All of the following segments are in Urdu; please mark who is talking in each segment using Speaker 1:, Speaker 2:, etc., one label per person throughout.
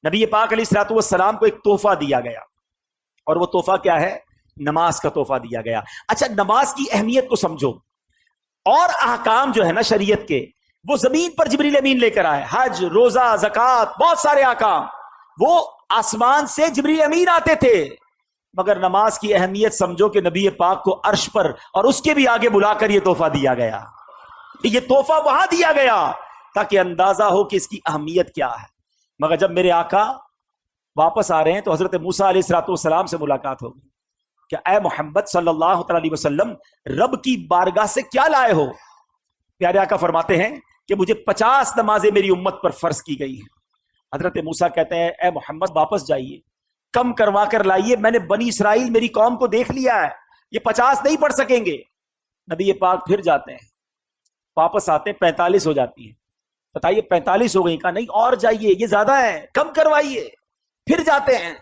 Speaker 1: نبی پاک علیہ الصلوۃ والسلام کو ایک تحفہ دیا گیا، اور وہ تحفہ کیا ہے؟ نماز کا تحفہ دیا گیا۔ اچھا، نماز کی اہمیت کو سمجھو، اور احکام جو ہے نا شریعت کے، وہ زمین پر جبریل امین لے کر آئے، حج، روزہ، زکوٰۃ، بہت سارے احکام وہ آسمان سے جبریل امین آتے تھے، مگر نماز کی اہمیت سمجھو کہ نبی پاک کو عرش پر اور اس کے بھی آگے بلا کر یہ تحفہ دیا گیا۔ یہ تحفہ وہاں دیا گیا تاکہ اندازہ ہو کہ اس کی اہمیت کیا ہے۔ مگر جب میرے آقا واپس آ رہے ہیں تو حضرت موسیٰ علیہ الصلوۃ والسلام سے ملاقات ہوگی کہ اے محمد صلی اللہ علیہ وسلم، رب کی بارگاہ سے کیا لائے ہو؟ پیارے آقا فرماتے ہیں کہ مجھے 50 نمازیں میری امت پر فرض کی گئی ہیں۔ حضرت موسیٰ کہتے ہیں اے محمد واپس جائیے، کم کروا کر لائیے، میں نے بنی اسرائیل میری قوم کو دیکھ لیا ہے، یہ 50 نہیں پڑھ سکیں گے۔ نبی پاک پھر جاتے ہیں، واپس آتے ہیں، 45 ہو جاتی ہیں۔ بتائیے 45 ہو گئی؟ کہا نہیں اور جائیے، یہ زیادہ ہے، کم کروائیے۔ پھر جاتے ہیں،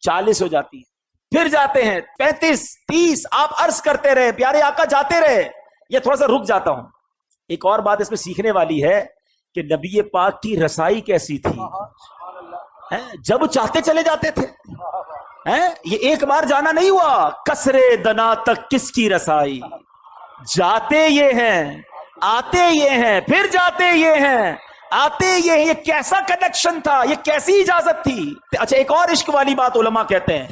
Speaker 1: 40 ہو جاتی ہیں، پھر جاتے ہیں 35 30، آپ عرض کرتے رہے، پیارے آقا جاتے رہے۔ یہ تھوڑا سا رک جاتا ہوں، ایک اور بات اس میں سیکھنے والی ہے کہ نبی پاک کی رسائی کیسی تھی، جب چاہتے چلے جاتے تھے۔ یہ ایک بار جانا نہیں ہوا، کسرے دنا تک کس کی رسائی، جاتے یہ ہیں آتے یہ ہیں، پھر جاتے یہ ہیں آتے یہ ہیں۔ یہ کیسا کنیکشن تھا، یہ کیسی اجازت تھی۔ اچھا، ایک اور عشق والی بات علماء کہتے ہیں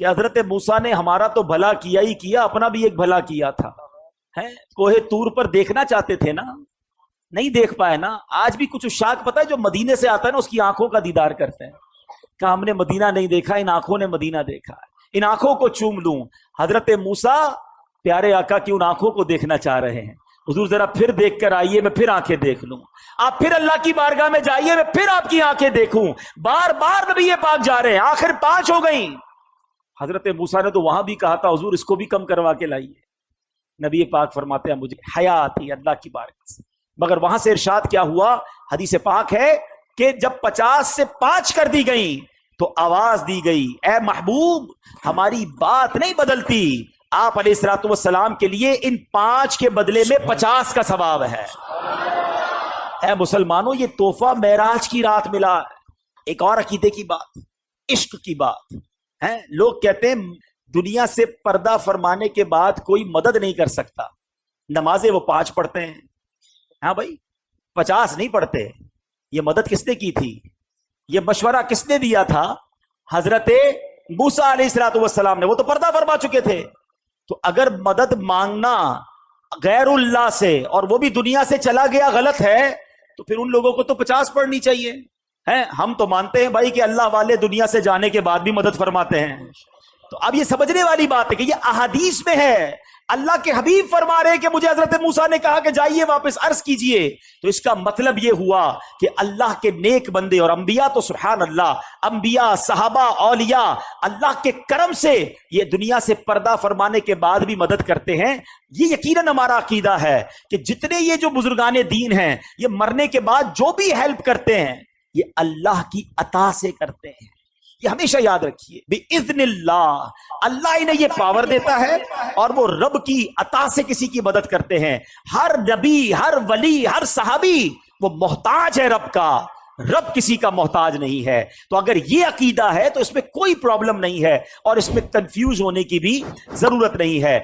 Speaker 1: کہ حضرت موسیٰ نے ہمارا تو بھلا کیا ہی کیا، اپنا بھی ایک بھلا کیا تھا۔ کوہ طور پر دیکھنا چاہتے تھے نا، نہیں دیکھ پائے نا۔ آج بھی کچھ عشاق پتہ ہے جو مدینے سے آتا ہے نا، اس کی آنکھوں کا دیدار کرتے ہیں کہ ہم نے مدینہ نہیں دیکھا، ان آنکھوں نے مدینہ دیکھا، ان آنکھوں کو چوم لوں۔ حضرت موسیٰ پیارے آقا کی ان آنکھوں کو دیکھنا چاہ رہے ہیں۔ حضور ذرا پھر دیکھ کر آئیے، میں پھر آنکھیں دیکھ لوں۔ آپ پھر اللہ کی بارگاہ میں جائیے، میں پھر آپ کی آنکھیں دیکھوں۔ بار بار نبی پاک جا رہے ہیں، آخر 5 ہو گئیں۔ حضرت موسیٰ نے تو وہاں بھی کہا تھا حضور اس کو بھی کم کروا کے لائیے۔ نبی پاک فرماتے ہیں مجھے حیا آتی ہے اللہ کی بارگاہ سے۔ مگر وہاں سے ارشاد کیا ہوا؟ حدیث پاک ہے کہ جب 50 سے 5 کر دی گئیں تو آواز دی گئی اے محبوب ہماری بات نہیں بدلتی، آپ علیہ الصلوۃ والسلام کے لیے ان 5 کے بدلے میں 50 کا ثواب ہے۔ اے مسلمانوں، یہ تحفہ معراج کی رات ملا۔ ایک اور عقیدے کی بات، عشق کی بات ہے۔ لوگ کہتے ہیں دنیا سے پردہ فرمانے کے بعد کوئی مدد نہیں کر سکتا، نمازیں وہ 5 پڑھتے ہیں۔ ہاں بھائی، 50 نہیں پڑھتے۔ یہ مدد کس نے کی تھی؟ یہ مشورہ کس نے دیا تھا؟ حضرت موسیٰ علیہ الصلوۃ والسلام نے۔ وہ تو پردہ فرما چکے تھے۔ تو اگر مدد مانگنا غیر اللہ سے اور وہ بھی دنیا سے چلا گیا غلط ہے، تو پھر ان لوگوں کو تو 50 پڑھنی چاہیے۔ ہم تو مانتے ہیں بھائی کہ اللہ والے دنیا سے جانے کے بعد بھی مدد فرماتے ہیں۔ تو اب یہ سمجھنے والی بات ہے کہ یہ احادیث میں ہے، اللہ کے حبیب فرما رہے ہیں کہ مجھے حضرت موسیٰ نے کہا کہ جائیے واپس عرض کیجئے۔ تو اس کا مطلب یہ ہوا کہ اللہ کے نیک بندے اور انبیاء تو سبحان اللہ، انبیاء، صحابہ، اولیاء اللہ کے کرم سے یہ دنیا سے پردہ فرمانے کے بعد بھی مدد کرتے ہیں۔ یہ یقیناً ہمارا عقیدہ ہے کہ جتنے یہ جو بزرگان دین ہیں، یہ مرنے کے بعد جو بھی ہیلپ کرتے ہیں یہ اللہ کی عطا سے کرتے ہیں۔ یہ ہمیشہ یاد رکھیے، بِإِذْنِ اللہ، اللہ انہیں یہ پاور دیتا ہے اور وہ رب کی عطا سے کسی کی مدد کرتے ہیں۔ ہر نبی، ہر ولی، ہر صحابی وہ محتاج ہے رب کا، رب کسی کا محتاج نہیں ہے۔ تو اگر یہ عقیدہ ہے تو اس میں کوئی پرابلم نہیں ہے اور اس میں کنفیوز ہونے کی بھی ضرورت نہیں ہے۔